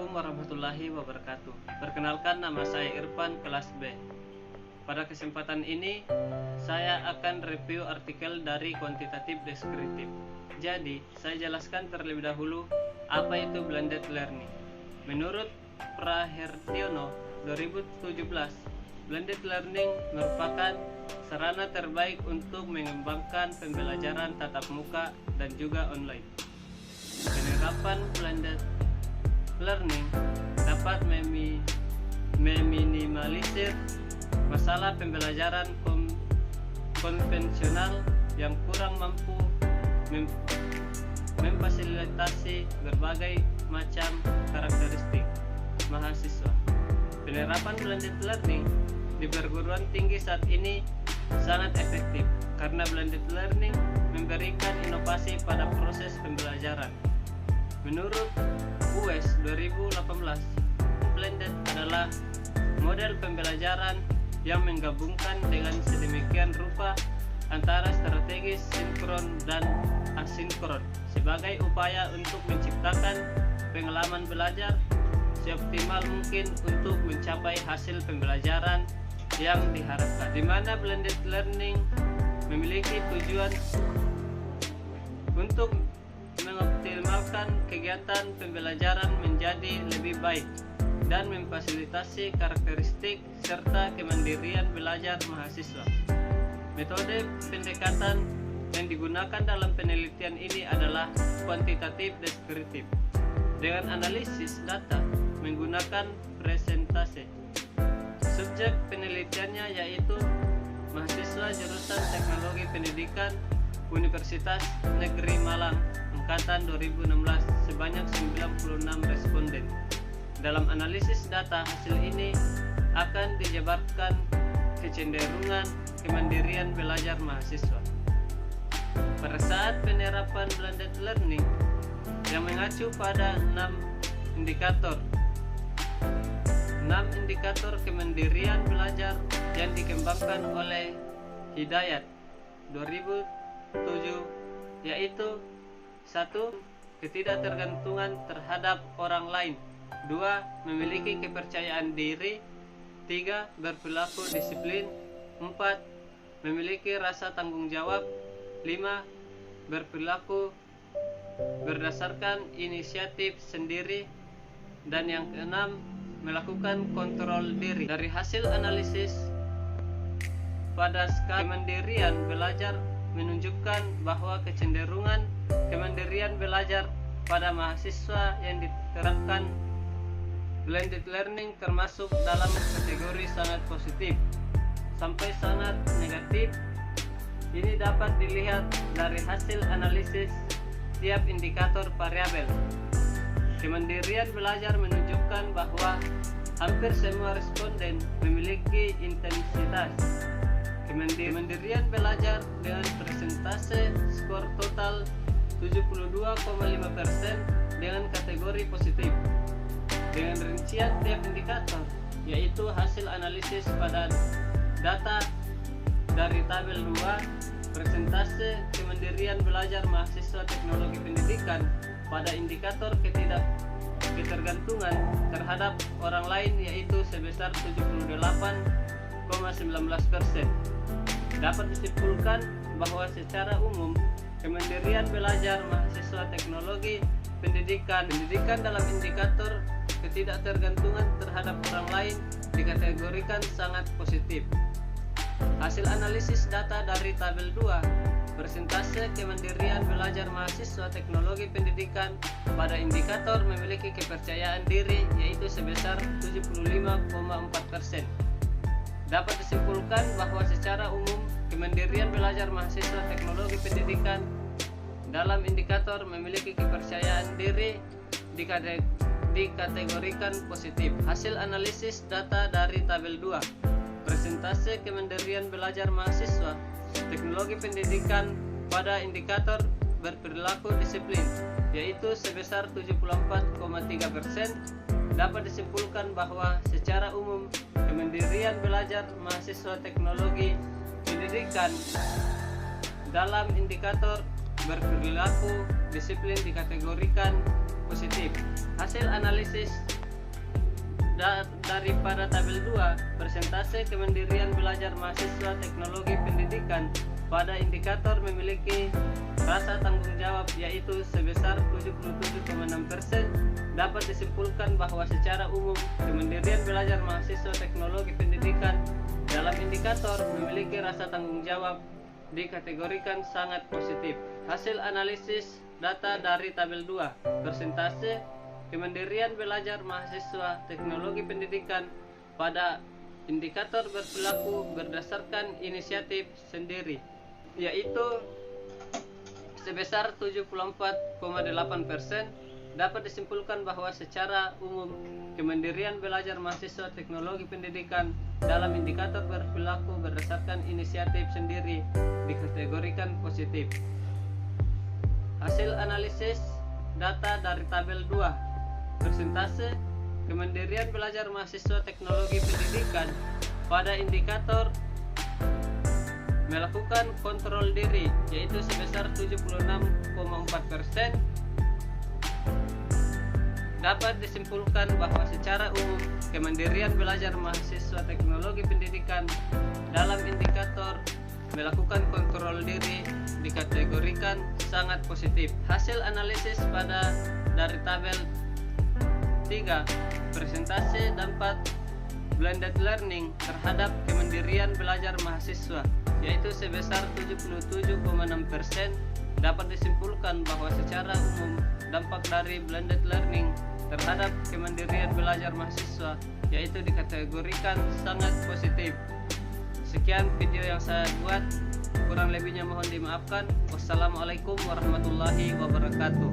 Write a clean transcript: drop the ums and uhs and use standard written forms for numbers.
Assalamualaikum warahmatullahi wabarakatuh. Perkenalkan, nama saya Irfan, kelas B. Pada kesempatan ini saya akan review artikel dari kuantitatif deskriptif. Jadi saya jelaskan terlebih dahulu apa itu blended learning. Menurut Prahertiono 2017, blended learning merupakan sarana terbaik untuk mengembangkan pembelajaran tatap muka dan juga online. Penerapan blended learning dapat meminimalisir masalah pembelajaran konvensional yang kurang mampu memfasilitasi berbagai macam karakteristik mahasiswa. Penerapan blended learning di perguruan tinggi saat ini sangat efektif karena blended learning memberikan inovasi pada proses pembelajaran. Menurut UES 2018, blended adalah model pembelajaran yang menggabungkan dengan sedemikian rupa antara strategi sinkron dan asinkron sebagai upaya untuk menciptakan pengalaman belajar seoptimal mungkin untuk mencapai hasil pembelajaran yang diharapkan, di mana blended learning memiliki tujuan untuk mengoptimalkan kegiatan pembelajaran menjadi lebih baik dan memfasilitasi karakteristik serta kemandirian belajar mahasiswa. Metode pendekatan yang digunakan dalam penelitian ini adalah kuantitatif deskriptif dengan analisis data menggunakan presentase. Subjek penelitiannya yaitu mahasiswa jurusan Teknologi Pendidikan Universitas Negeri Malang angkatan 2016 sebanyak 96 responden. Dalam analisis data, hasil ini akan dijabarkan kecenderungan kemandirian belajar mahasiswa. Pada saat penerapan blended learning yang mengacu pada 6 indikator kemandirian belajar yang dikembangkan oleh Hidayat 2007, yaitu 1. Ketidaktergantungan terhadap orang lain. 2. Memiliki kepercayaan diri. 3. Berperilaku disiplin. 4. Memiliki rasa tanggung jawab. 5. Berperilaku berdasarkan inisiatif sendiri. Dan yang keenam, melakukan kontrol diri. Dari hasil analisis pada skala kemandirian belajar menunjukkan bahwa kecenderungan kemandirian belajar pada mahasiswa yang diterapkan blended learning termasuk dalam kategori sangat positif sampai sangat negatif. Ini dapat dilihat dari hasil analisis tiap indikator variabel. Kemandirian belajar menunjukkan bahwa hampir semua responden memiliki intensitas kemandirian belajar dengan persentase skor total 72,5% dengan kategori positif. Dengan rincian tiap indikator, yaitu hasil analisis pada data dari tabel 2, persentase kemandirian belajar mahasiswa teknologi pendidikan pada indikator ketergantungan terhadap orang lain yaitu sebesar 78,19%. Dapat disimpulkan bahwa secara umum kemandirian belajar mahasiswa teknologi pendidikan dalam indikator ketidaktergantungan terhadap orang lain dikategorikan sangat positif. Hasil analisis data dari tabel 2, persentase kemandirian belajar mahasiswa teknologi pendidikan pada indikator memiliki kepercayaan diri yaitu sebesar 75,4%. Dapat disimpulkan bahwa secara umum kemandirian belajar mahasiswa teknologi pendidikan dalam indikator memiliki kepercayaan diri dikategorikan positif. Hasil analisis data dari tabel 2, persentase kemandirian belajar mahasiswa teknologi pendidikan pada indikator berperilaku disiplin yaitu sebesar 74,3%. Dapat disimpulkan bahwa secara umum kemandirian belajar mahasiswa teknologi pendidikan dalam indikator berperilaku disiplin dikategorikan positif. Hasil analisis daripada tabel 2, persentase kemandirian belajar mahasiswa teknologi pendidikan pada indikator memiliki rasa tanggung jawab yaitu sebesar 77,6%, dapat disimpulkan bahwa secara umum kemandirian belajar mahasiswa teknologi pendidikan dalam indikator memiliki rasa tanggung jawab dikategorikan sangat positif. Hasil analisis data dari tabel 2, persentase kemandirian belajar mahasiswa teknologi pendidikan pada indikator berperilaku berdasarkan inisiatif sendiri, yaitu sebesar 74,8%, dapat disimpulkan bahwa secara umum kemandirian belajar mahasiswa teknologi pendidikan dalam indikator berperilaku berdasarkan inisiatif sendiri dikategorikan positif. Hasil analisis data dari tabel 2, persentase kemandirian belajar mahasiswa teknologi pendidikan pada indikator melakukan kontrol diri yaitu sebesar 76,4%, dapat disimpulkan bahwa secara umum kemandirian belajar mahasiswa teknologi pendidikan dalam indikator melakukan kontrol diri dikategorikan sangat positif. Hasil analisis dari tabel 3, persentase dampak blended learning terhadap kemandirian belajar mahasiswa yaitu sebesar 77,6%, dapat disimpulkan bahwa secara umum dampak dari blended learning terhadap kemandirian belajar mahasiswa yaitu dikategorikan sangat positif. Sekian video yang saya buat, kurang lebihnya mohon dimaafkan. Wassalamualaikum warahmatullahi wabarakatuh.